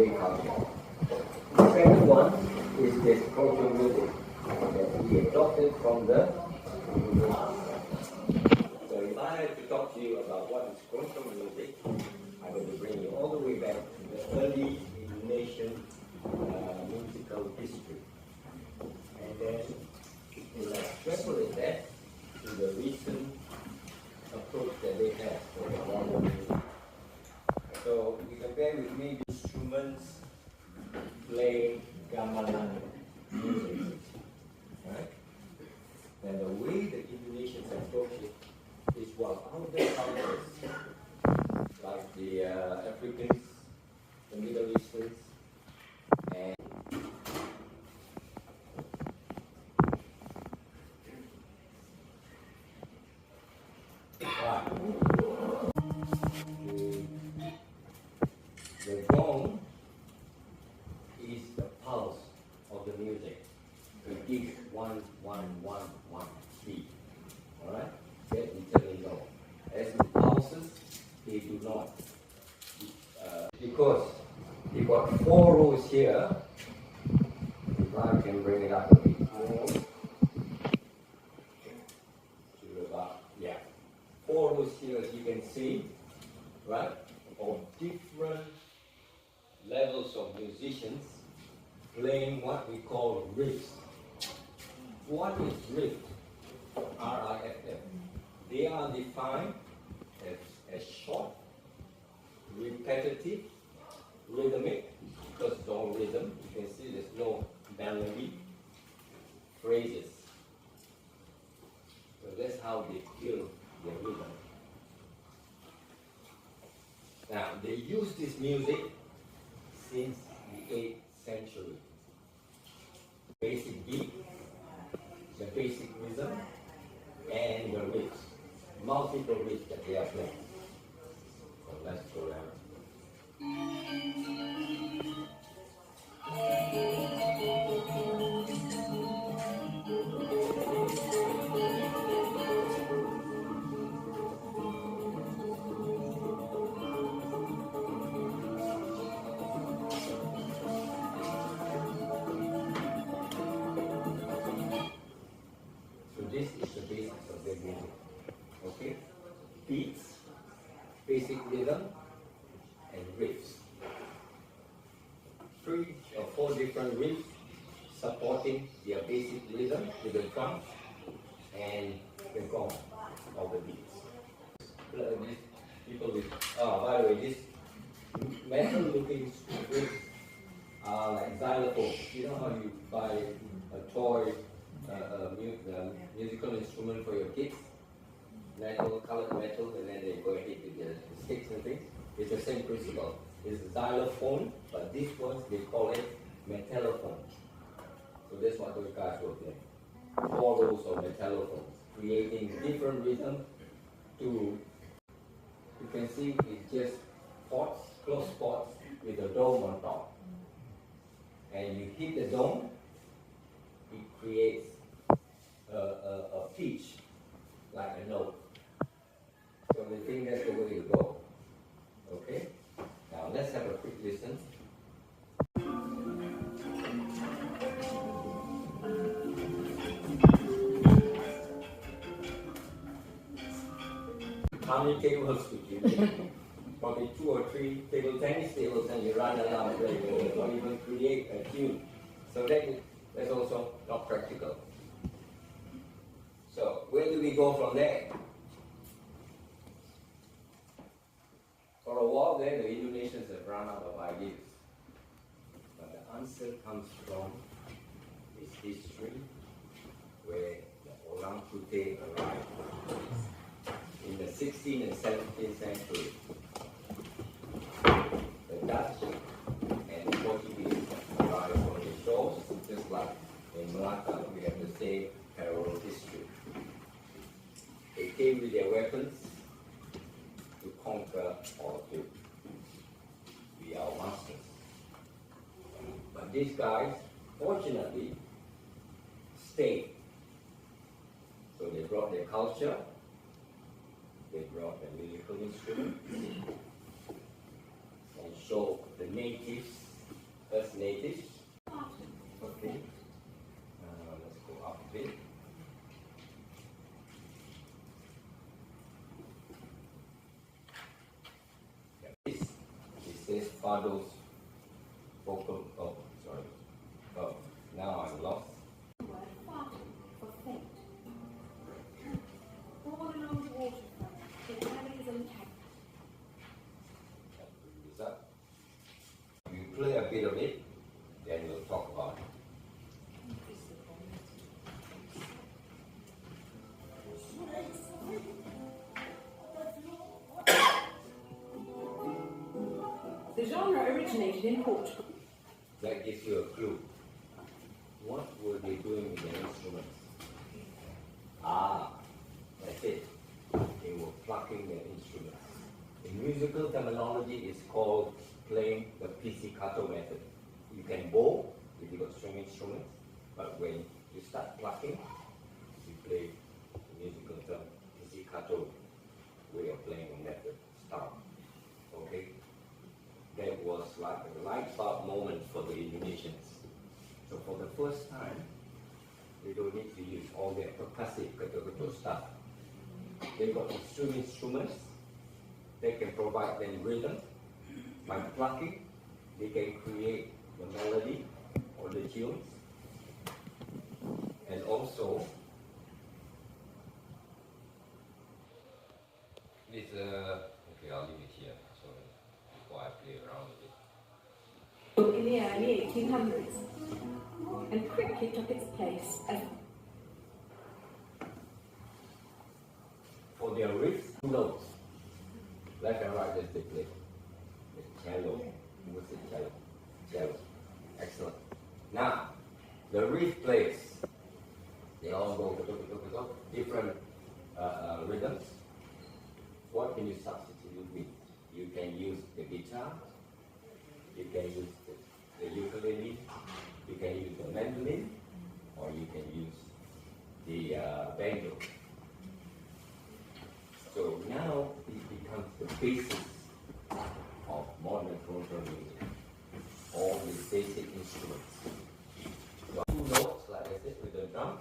Malay culture. The second one is this Keroncong music that we adopted from the Indonesian. So if I had to talk to you about what is Keroncong music, I'm going to bring you all the way back to the early Indonesian musical history. And then we'll extrapolate that to the recent approach that they have for the modern music. So you can bear with me, instruments playing gamelan music, right? And the way the Indonesians approach it is, well, other cultures like the Africans, the Middle Easterns, and the gong is the pulse of the music. It gives 1, 1, 1, 1 beat. Alright? That determines all. As with pulses, they do not. Because you've got 4 rows here. If I can bring it up a bit more. To about, yeah. 4 rows here, as you can see, right? Of different levels of musicians playing what we call riffs. What is riff? R-I-F-F. They are defined as short, repetitive, rhythmic, because it's all rhythm. You can see there's no melody, phrases. So that's how they feel their rhythm. Now, they use this music since the 8th century. Basic beat, the basic rhythm, and the riffs. Multiple riffs that they are playing. So let's go around. This is the basics of their music. Okay? Beats, basic rhythm, and riffs. 3 or 4 different riffs supporting their basic rhythm with the drums and the gong of the beats. These people with, by the way, these metal looking riffs are like xylophones. You know how you buy a toy musical instrument for your kids, metal, colored metal, and then they go ahead with the sticks and things. It's the same principle. It's a xylophone, but these ones they call it metallophone. So that's what those guys were playing. 4 rows of metallophones, creating different rhythm. You can see it's just pots, closed pots with a dome on top. And you hit the dome, it creates a pitch, like a note. So we think that's the way to go. Okay? Now let's have a quick listen. How many tables would you make? Probably 2 or 3 table tennis tables, and you run around playing, or even create a tune. So that's also not practical. So where do we go from there? For a while there, the Indonesians have run out of ideas. But the answer comes from this history where the Orang Putih arrived in the 16th and 17th century. The Dutch and the Portuguese arrived on the shores, just like in Malacca, we have the same parallel history. They came with their weapons to conquer or to be our masters. But these guys, fortunately, stayed. So they brought their culture, they brought their musical instruments, and showed the natives as native. Okay. Let's go up a bit. This says Fado's vocal. Oh, sorry. Oh, now I'm lost. Word Fado for fate. Born along the waterfront, it carries intact. Is that? You play a bit of it, then we'll talk about it. The genre originated in Portugal. That gives you a clue. What were they doing with their instruments? Ah, that's it. They were plucking their instruments. In musical terminology, it's called playing the pizzicato method. You can bow if you got string instruments, but when you start plucking, you play the musical term pizzicato way of playing a method style. Okay? That was like a light bulb moment for the Indonesians. So for the first time, they don't need to use all their percussive keto stuff. They got the string instruments. They can provide them rhythm. By plucking, they can create the melody or the tunes. And also, this, okay, I'll leave it here. So before I play around with it. In the early 1800s, and quickly took its place as For their riffs, two notes. Left and right as they play. The cello. What's the cello? Cello. Excellent. Now, the riff plays. They all go different rhythms. What can you substitute with? You can use the guitar. You can use the ukulele. You can use the mandolin. Or you can use the banjo. So now it becomes the basis of modern Keroncong music. All these basic instruments. So two notes, like I said, with the drums.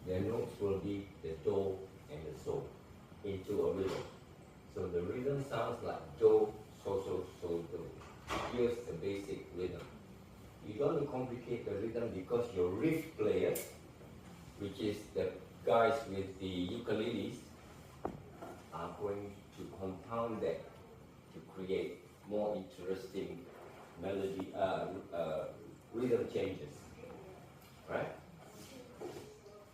Their notes will be the do and the so into a rhythm. So the rhythm sounds like do, so, do. Here's the basic rhythm. You don't want to complicate the rhythm because your riff players, which is the guys with the ukuleles, are going to compound that to create more interesting melody, rhythm changes, right?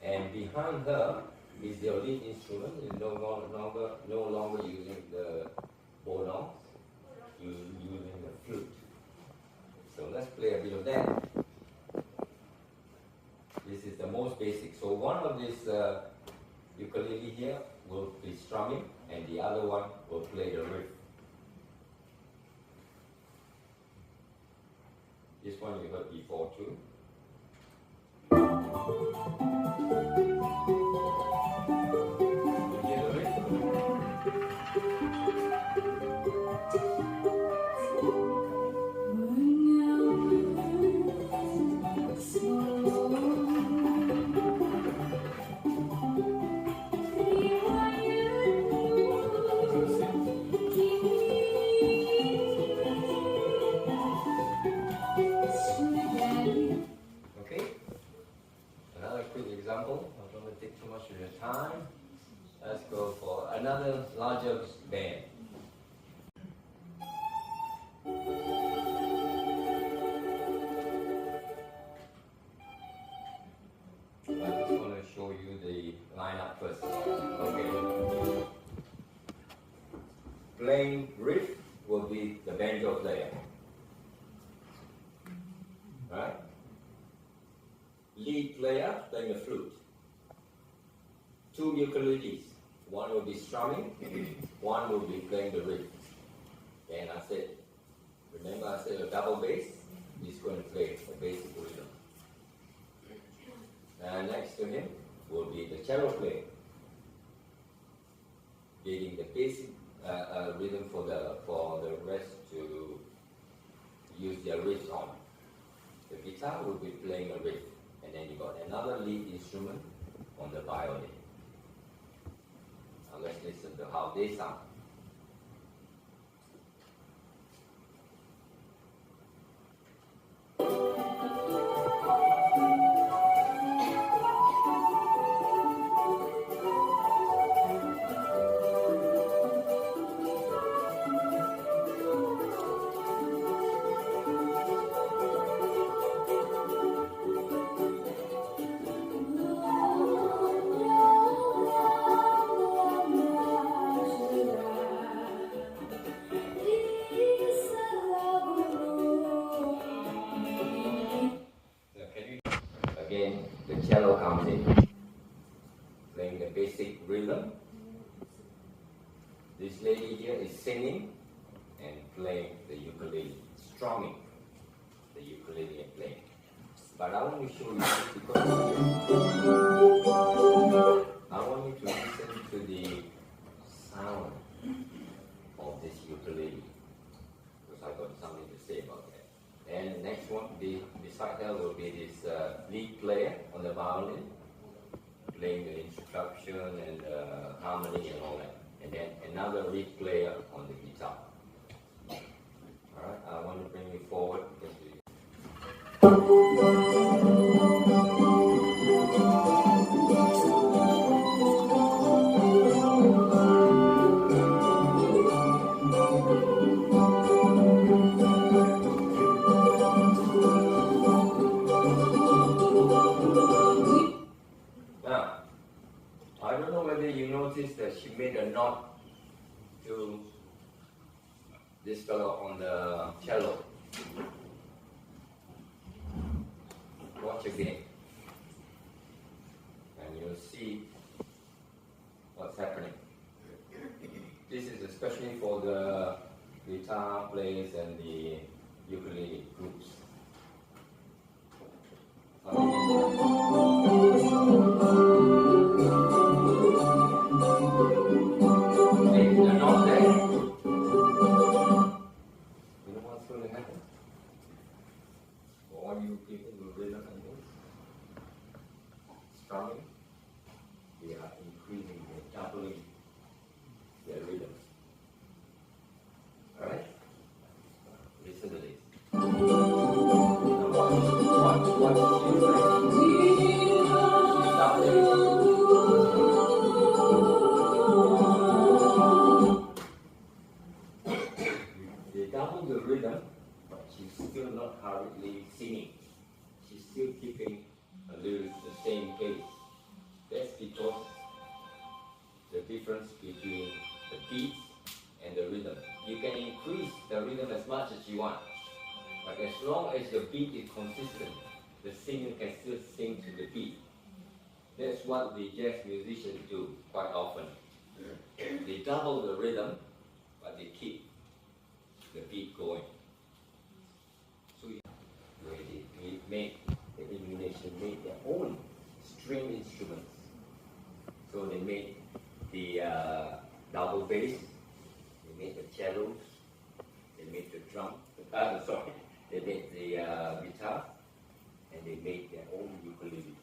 And behind her is the lead instrument. Is no longer using the bongs, using the flute. So let's play a bit of that. This is the most basic. So one of these ukulele here will be strumming, and the other one will play the riff. This one you heard before too. You hear the riff? Okay. Another quick example. I don't want to take too much of your time. Let's go for another larger band. I just want to show you the lineup first. Okay. Playing riff will be the banjo player. Right? Lead player playing the flute. Two ukuleles. One will be strumming, one will be playing the riff. And I said, remember I said a double bass is going to play a basic rhythm. And next to him will be the cello player, getting the basic rhythm for the rest to use their riff on. The guitar will be playing a riff, and then you got another lead instrument on the violin. Now let's listen to how they sound. Again, the cello comes in, playing the basic rhythm. This lady here is singing and playing the ukulele, strumming the ukulele and playing. But I want to show you this because I want you to listen to the sound of this ukulele, because I got something to say about that. And the next one, beside her will be this lead player on the violin, playing the instruction and harmony and all that. And then another lead player on the guitar. Alright, I want to bring you forward because now, I don't know whether you noticed that she made a knot to this fellow on the cello. Watch again, and you'll see what's happening. This is especially for the guitar players and the ukulele groups. You people will rhythm and this strumming, they are increasing, they're doubling their rhythm. Alright? Listen to this. Now they double the rhythm, but she's still not hurriedly singing. She's still keeping a little the same pace. That's because the difference between the beats and the rhythm. You can increase the rhythm as much as you want, but as long as the beat is consistent, the singer can still sing to the beat. That's what the jazz musicians do quite often. They double the rhythm, but they keep the beat going. So they make the Indonesians made their own string instruments. So they made the double bass, they made the cellos, they made the drum. They made the guitar, and they made their own ukulele.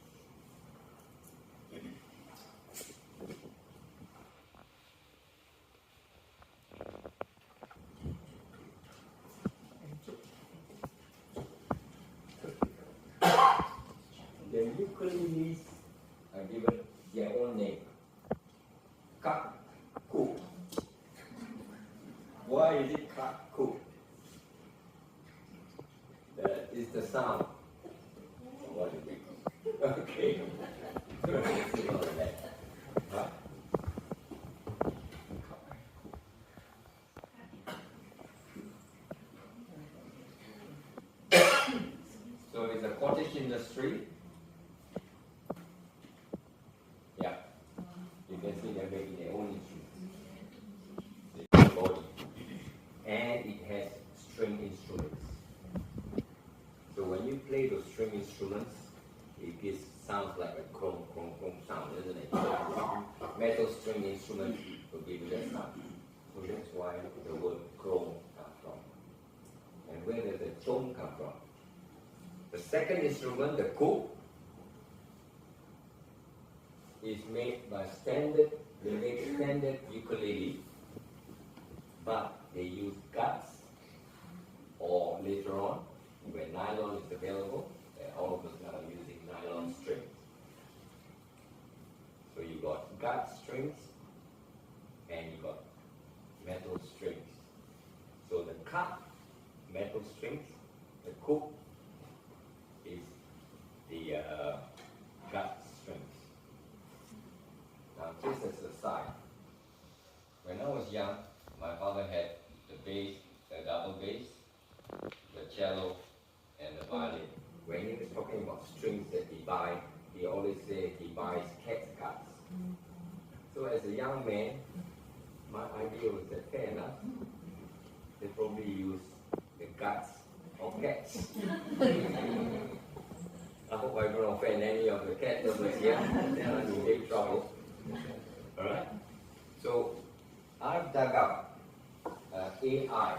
The ukuleles are given their own name. Kak-ku. Why is it kak-ku? That is the sound. What is it? Okay. Huh? So it's a cottage industry. Yeah. You can see they're making their own instruments. Body. And it has string instruments. So when you play those string instruments, it sounds like a krong, krong, krong sound, isn't it? Metal string instrument will give you that sound. So that's why the word krong comes from. And where does the Keroncong come from. The second instrument, the kuk, is made by they make standard ukulele, but they use guts, or later on, when nylon is available, all of us now are using nylon strings. So you got gut strings and you got metal strings. So the cut metal strings, the kuk is the gut strings. Now just as a side, when I was young, my father had the bass, the double bass, the cello, and the violin. When he was talking about strings that he buy, he always said he buys cat's guts. So as a young man, my idea was that fair enough, they probably use the guts of cats. I hope I don't offend any of the cat lovers here, then I'm in big trouble. Alright? So I've dug up AI,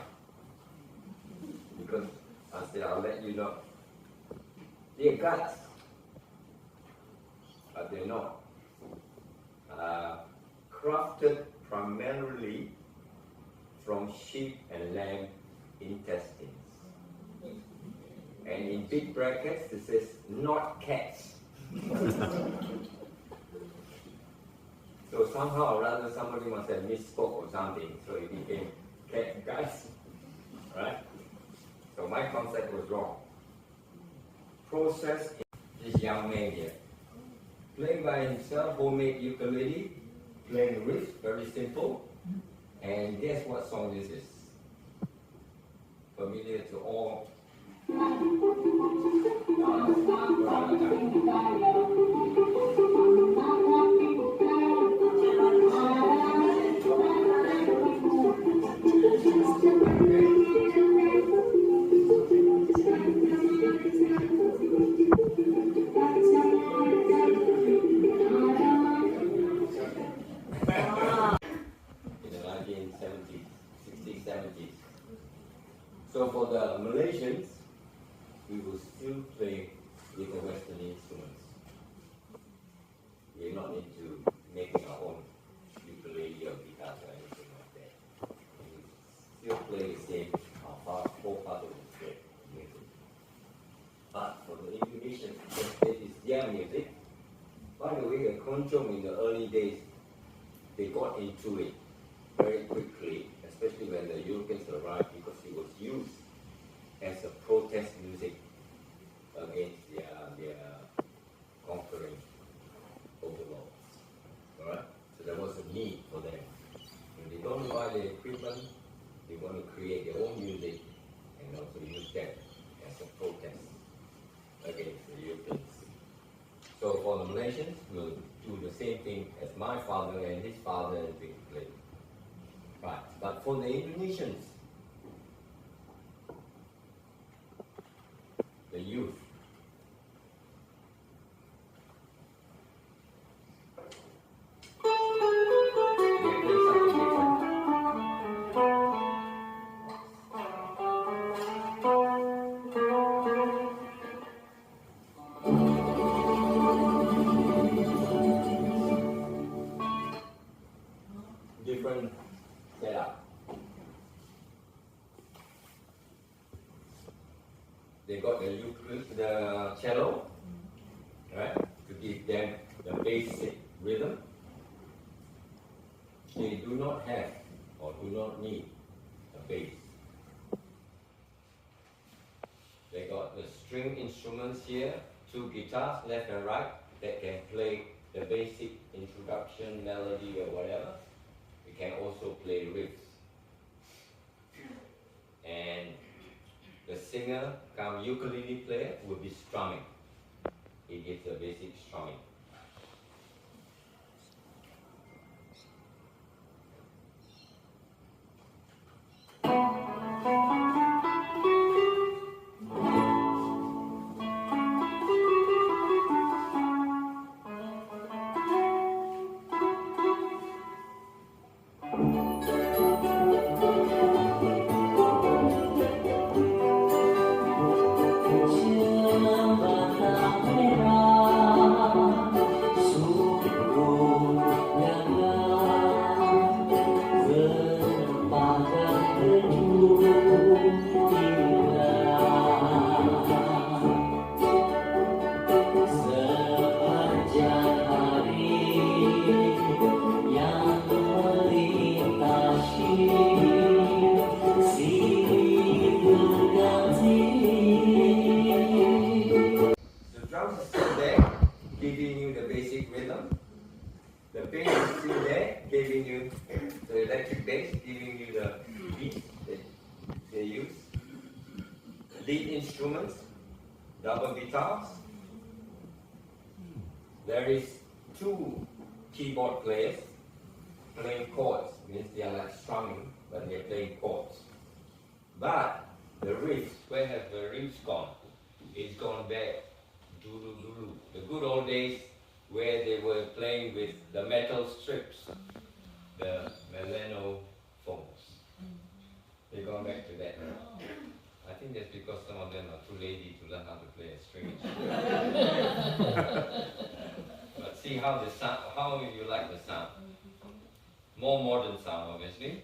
because I said I'll let you know. They're guts, but they're not. Crafted primarily from sheep and lamb intestines. And in big brackets it says, not cats. So somehow or other somebody must have misspoke or something, so it became cat guts. Right? So my concept was wrong. Process this young man here, playing by himself, homemade ukulele, playing riff, very simple. And guess what song this is? Familiar to all. So for the Malaysians, we will still play with the Western instruments. We're not into making our own ukulele or guitar or anything like that. We still play the same whole part of the music. But for the Indonesians, it is their music. By the way, the Keroncong in the early days, they got into it very quickly, especially when the Europeans arrived, because it was used as a protest music against their conquering overlords. Alright? So there was a need for them. When they don't buy the equipment, they want to create their own music and also use that as a protest against the Europeans. So for the Malaysians, we'll do the same thing as my father and his father and we play. Right. But for the Indonesians, the youth, they play something different. Different setup. They got the cello, right, to give them the basic rhythm. They do not have or do not need a bass. They got the string instruments here, 2 guitars, left and right, that can play the basic introduction, melody or whatever. We can also play riffs. And the singer come ukulele player will be strumming. He gives the basic strumming. lead instruments, double guitars. There is 2 keyboard players playing chords, means they are like strumming, but they are playing chords. But the riffs, where have the riffs gone? It's gone back. Dulu dulu. The good old days where they were playing with the metal strips, the melano phones. They've gone back to that now. I think that's because some of them are too lazy to learn how to play a string instrument. But see how the sound, how you like the sound. More modern sound, obviously.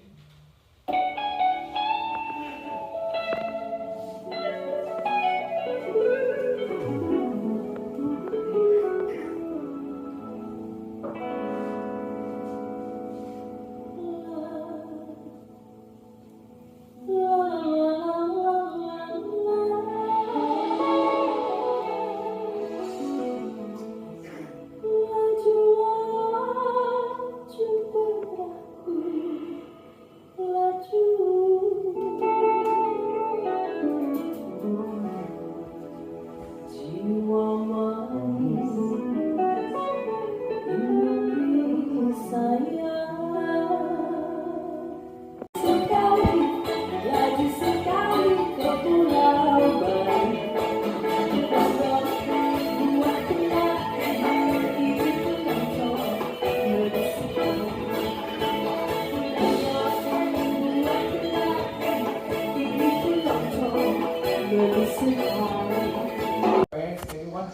Anyone?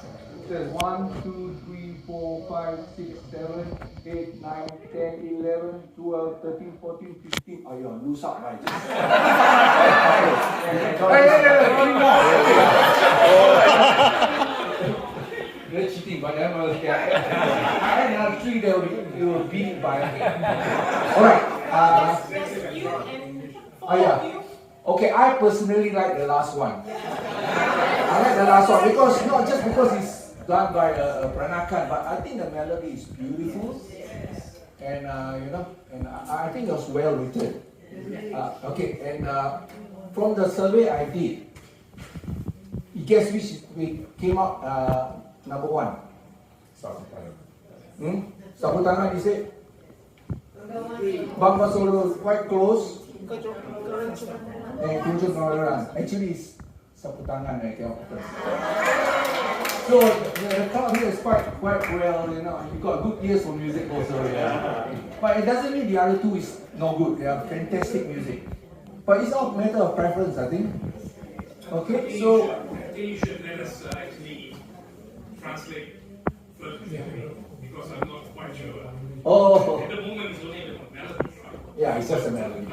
There's 1, 2, 3, 4, 5, 6, 7, 8, 9, 10, 11, 12, 13, 14, 15. Oh, you lose out, right? You're cheating, but I'm not scared. I had another 3 there, you will beat it by. Alright. You and Oh, yeah. Okay, I personally like the last one. I like the last one because not just because it's done by a Peranakan, but I think the melody is beautiful, and you know, and I think it was well written. Okay, and from the survey I did, guess which we came up number 1. Sapu tangan, you say? Bangka Solo is quite close. And Keroncong Tolerance. Actually, it's sapu tangan. So the crowd here is quite well, you know. You got good ears for music also, yeah. But it doesn't mean the other 2 is no good. They are fantastic music. But it's all a matter of preference, I think. Okay, so I think you should let us actually translate first, because I'm not quite sure. oh At the moment, it's only the melody, right? yeah, it's just a melody.